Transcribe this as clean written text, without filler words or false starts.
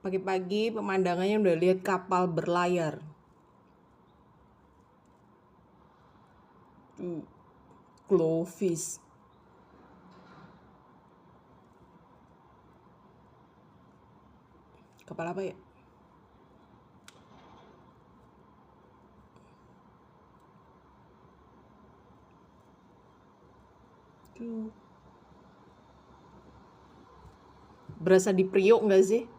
Pagi-pagi pemandangannya udah lihat kapal berlayar. Glowfish. Kapal apa ya? Berasa di Priok nggak sih?